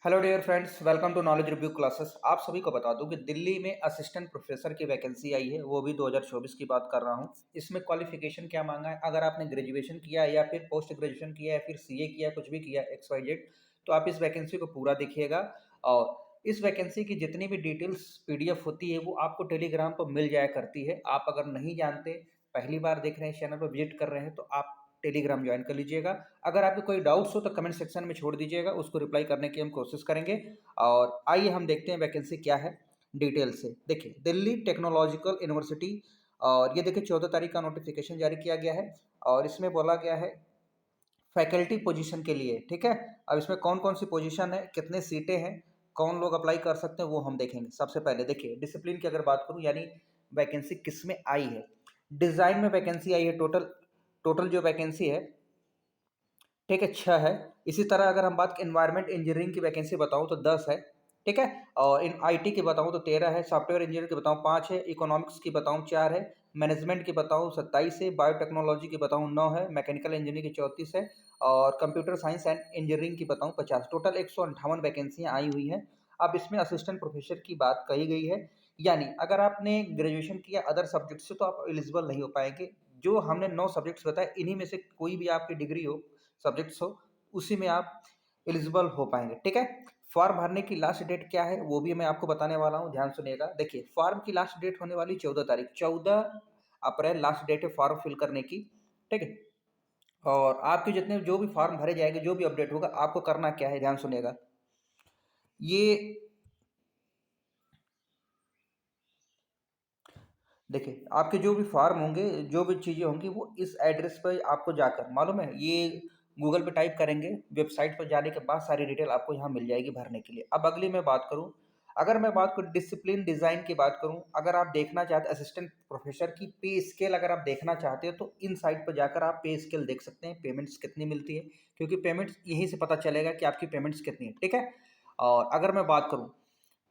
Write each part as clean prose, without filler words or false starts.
Hello dear friends, welcome to knowledge review classes. आप सभी को बता दूं कि दिल्ली में असिस्टेंट प्रोफेसर की वैकेंसी आई है, वो भी 2024 की बात कर रहा हूं। इसमें क्वालिफिकेशन क्या मांगा है, अगर आपने ग्रेजुएशन किया है या फिर पोस्ट ग्रेजुएशन किया है या फिर सीए किया है, कुछ भी किया एक्स वाई जेड, तो आप इस वैकेंसी को पूरा देखिएगा। और इस वैकेंसी की जितनी भी डिटेल्स पीडीएफ होती है वो आपको टेलीग्राम पर मिल जाया करती है। आप अगर नहीं जानते, पहली बार देख रहे हैं, चैनल पर विजिट कर रहे हैं, तो आप टेलीग्राम ज्वाइन कर लीजिएगा। अगर आपके कोई डाउट्स हो तो कमेंट सेक्शन में छोड़ दीजिएगा, उसको रिप्लाई करने की हम कोशिश करेंगे। और आइए हम देखते हैं वैकेंसी क्या है डिटेल से। देखिए, दिल्ली टेक्नोलॉजिकल यूनिवर्सिटी, और ये देखिए 14 तारीख का नोटिफिकेशन जारी किया गया है। और इसमें बोला गया है फैकल्टी पोजीशन के लिए, ठीक है। अब इसमें कौन कौन सी पोजीशन है, कितने सीटें हैं, कौन लोग अप्लाई कर सकते हैं, वो हम देखेंगे। सबसे पहले देखिए डिसिप्लिन की अगर बात करूं, यानी वैकेंसी किस में आई है। डिजाइन में वैकेंसी आई है। टोटल टोटल जो वैकेंसी है, ठीक है, 6 है। इसी तरह अगर हम बात एनवायरमेंट इंजीनियरिंग की वैकेंसी बताऊं तो 10 है, ठीक है। और इन आईटी की बताऊं तो 13 है, सॉफ्टवेयर इंजीनियर की बताऊं 5 है, इकोनॉमिक्स की बताऊं 4 है, मैनेजमेंट की बताऊं 27 है, बायोटेक्नोलॉजी की बताऊं 9 है, मैकेनिकल इंजीनियरिंग की 34 है, और कंप्यूटर साइंस एंड इंजीनियरिंग की बताऊं 50। टोटल 158 वैकेंसियाँ आई हुई हैं। अब इसमें असिस्टेंट प्रोफेसर की बात कही गई है, यानी अगर आपने ग्रेजुएशन किया अदर सब्जेक्ट से तो आप एलिजिबल नहीं हो पाएंगे। जो हमने 9 सब्जेक्ट्स बताए, इन्हीं में से कोई भी आपकी डिग्री हो, सब्जेक्ट्स हो, उसी में आप एलिजिबल हो पाएंगे, ठीक है। फॉर्म भरने की लास्ट डेट क्या है वो भी मैं आपको बताने वाला हूं, ध्यान सुनिएगा। देखिए, फॉर्म की लास्ट डेट होने वाली 14 तारीख, 14 अप्रैल लास्ट डेट है फॉर्म फिल करने की, ठीक है। और आपके जितने जो भी फॉर्म भरे जाएंगे, जो भी अपडेट होगा, आपको करना क्या है, ध्यान सुनिएगा। ये देखिए, आपके जो भी फॉर्म होंगे, जो भी चीज़ें होंगी, वो इस एड्रेस पर आपको जाकर, मालूम है, ये गूगल पे टाइप करेंगे, वेबसाइट पर जाने के बाद सारी डिटेल आपको यहाँ मिल जाएगी भरने के लिए। अब अगली मैं बात करूँ, अगर मैं बात करूँ डिसिप्लिन डिज़ाइन की बात करूँ, अगर आप देखना चाहते असिस्टेंट प्रोफेसर की पे स्केल अगर आप देखना चाहते हो तो इन साइट पर जाकर आप पे स्केल देख सकते हैं, पेमेंट्स कितनी मिलती है, क्योंकि पेमेंट्स यहीं से पता चलेगा कि आपकी पेमेंट्स कितनी है, ठीक है। और अगर मैं बात करूँ,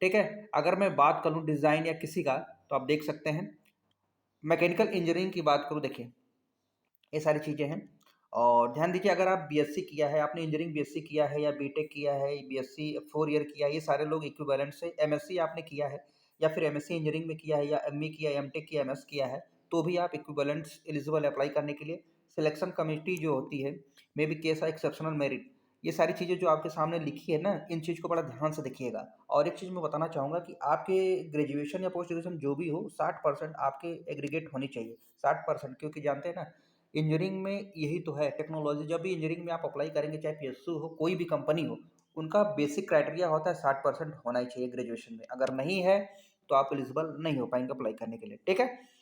ठीक है, अगर मैं बात करूँ डिज़ाइन या किसी का, तो आप देख सकते हैं। मैकेनिकल इंजीनियरिंग की बात करूँ, देखिए ये सारी चीज़ें हैं। और ध्यान दीजिए, अगर आप बीएससी किया है, आपने इंजीनियरिंग बीएससी किया है या बीटेक किया है, बीएससी 4 ईयर किया है, ये सारे लोग इक्विवेलेंट से, एमएससी आपने किया है या फिर एमएससी इंजीनियरिंग में किया है या एमई किया, एमटेक किया, एमएस किया है, तो भी आप इक्विवेलेंट्स एलिजिबल अप्लाई करने के लिए। सिलेक्शन कमेटी जो होती है, may be case exceptional merit, ये सारी चीज़ें जो आपके सामने लिखी है ना, इन चीज़ को बड़ा ध्यान से देखिएगा। और एक चीज़ मैं बताना चाहूँगा कि आपके ग्रेजुएशन या पोस्ट ग्रेजुएशन जो भी हो, 60% आपके एग्रीगेट होनी चाहिए, 60%, क्योंकि जानते हैं ना, इंजीनियरिंग में यही तो है टेक्नोलॉजी। जब भी इंजीनियरिंग में आप अप्लाई करेंगे, चाहे पीएसयू हो, कोई भी कंपनी हो, उनका बेसिक क्राइटेरिया होता है 60% होना ही चाहिए ग्रेजुएशन में। अगर नहीं है तो आप एलिजिबल नहीं हो पाएंगे अप्लाई करने के लिए, ठीक है।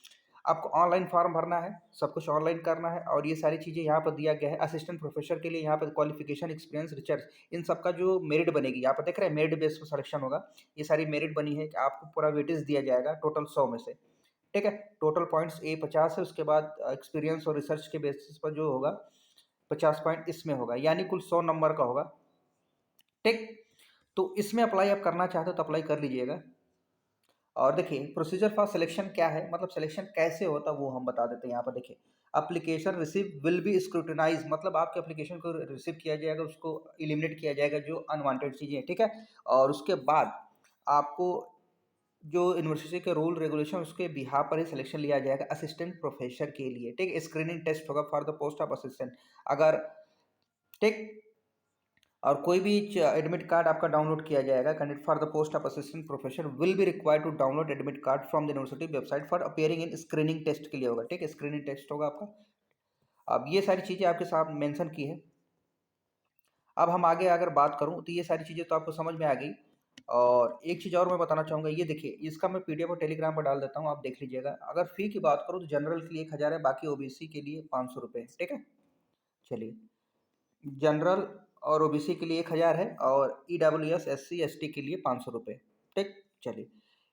आपको ऑनलाइन फॉर्म भरना है, सब कुछ ऑनलाइन करना है, और ये सारी चीज़ें यहाँ पर दिया गया है। असिस्टेंट प्रोफेसर के लिए यहाँ पर क्वालिफिकेशन, एक्सपीरियंस, रिसर्च, इन सब का जो मेरिट बनेगी, यहाँ पर देख रहे हैं मेरिट बेस पर सिलेक्शन होगा। ये सारी मेरिट बनी है कि आपको पूरा वेटेज दिया जाएगा टोटल 100 में से, ठीक है। टोटल पॉइंट्स ए 50 है, उसके बाद एक्सपीरियंस और रिसर्च के बेसिस पर जो होगा 50 पॉइंट इसमें होगा, यानी कुल 100 नंबर का होगा, ठीक। तो इसमें अप्लाई आप करना चाहते हो तो अप्लाई कर लीजिएगा। और देखिए प्रोसीजर फॉर सिलेक्शन क्या है, मतलब सिलेक्शन कैसे होता है वो हम बता देते हैं। यहाँ पर देखिए, application receive will be scrutinise, मतलब आपके एप्लीकेशन को रिसीव किया जाएगा, उसको इलिमिनेट किया जाएगा जो अनवांटेड चीज़ें हैं, ठीक है। और उसके बाद आपको जो यूनिवर्सिटी के रूल रेगुलेशन, उसके बिहार पर ही सिलेक्शन लिया जाएगा असिस्टेंट प्रोफेसर के लिए, ठीक। स्क्रीनिंग टेस्ट होगा for the post of assistant, अगर, ठीक। और कोई भी एडमिट कार्ड आपका डाउनलोड किया जाएगा। Candidate for the post of assistant professor will be required to download admit card from the university website for appearing in screening test के लिए होगा, ठीक है। स्क्रीनिंग टेस्ट होगा आपका। अब ये सारी चीज़ें आपके साथ मेंशन की है। अब हम आगे अगर बात करूं तो ये सारी चीज़ें तो आपको समझ में आ गई। और एक चीज़ और मैं बताना चाहूँगा, ये देखिए, इसका मैं पीडीएफ और टेलीग्राम पर डाल देता हूँ, आप देख लीजिएगा। अगर फ़ी की बात करूँ तो जनरल के लिए 1000 है, बाकी ओबीसी के लिए 500 रुपये, ठीक है। चलिए, जनरल और ओबीसी के लिए 1000 है, और ईडब्ल्यूएस एससी एसटी के लिए 500 रुपये, ठीक। चलिए,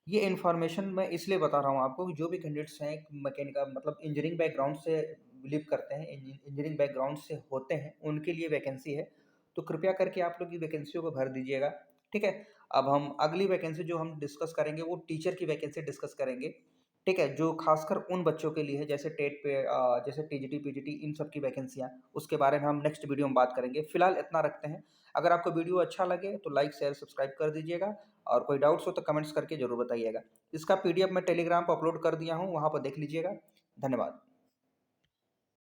ये इन्फॉर्मेशन मैं इसलिए बता रहा हूँ आपको कि जो भी कैंडिडेट्स हैं मैकेनिकल, मतलब इंजीनियरिंग बैकग्राउंड से बिलीव करते हैं, इंजीनियरिंग बैकग्राउंड से होते हैं, उनके लिए वैकेंसी है। तो कृपया करके आप लोग ये वैकेंसियों को भर दीजिएगा, ठीक है। अब हम अगली वैकेंसी जो हम डिस्कस करेंगे वो टीचर की वैकेंसी डिस्कस करेंगे, ठीक है, जो खासकर उन बच्चों के लिए है जैसे टेट पे, जैसे टीजीटी पीजीटी, इन सब की वैकेंसियाँ, उसके बारे में हम नेक्स्ट वीडियो में बात करेंगे। फिलहाल इतना रखते हैं। अगर आपको वीडियो अच्छा लगे तो लाइक, शेयर, सब्सक्राइब कर दीजिएगा और कोई डाउट्स हो तो कमेंट्स करके ज़रूर बताइएगा। इसका पीडीएफ मैं टेलीग्राम पे अपलोड कर दिया हूँ, वहाँ पर देख लीजिएगा। धन्यवाद।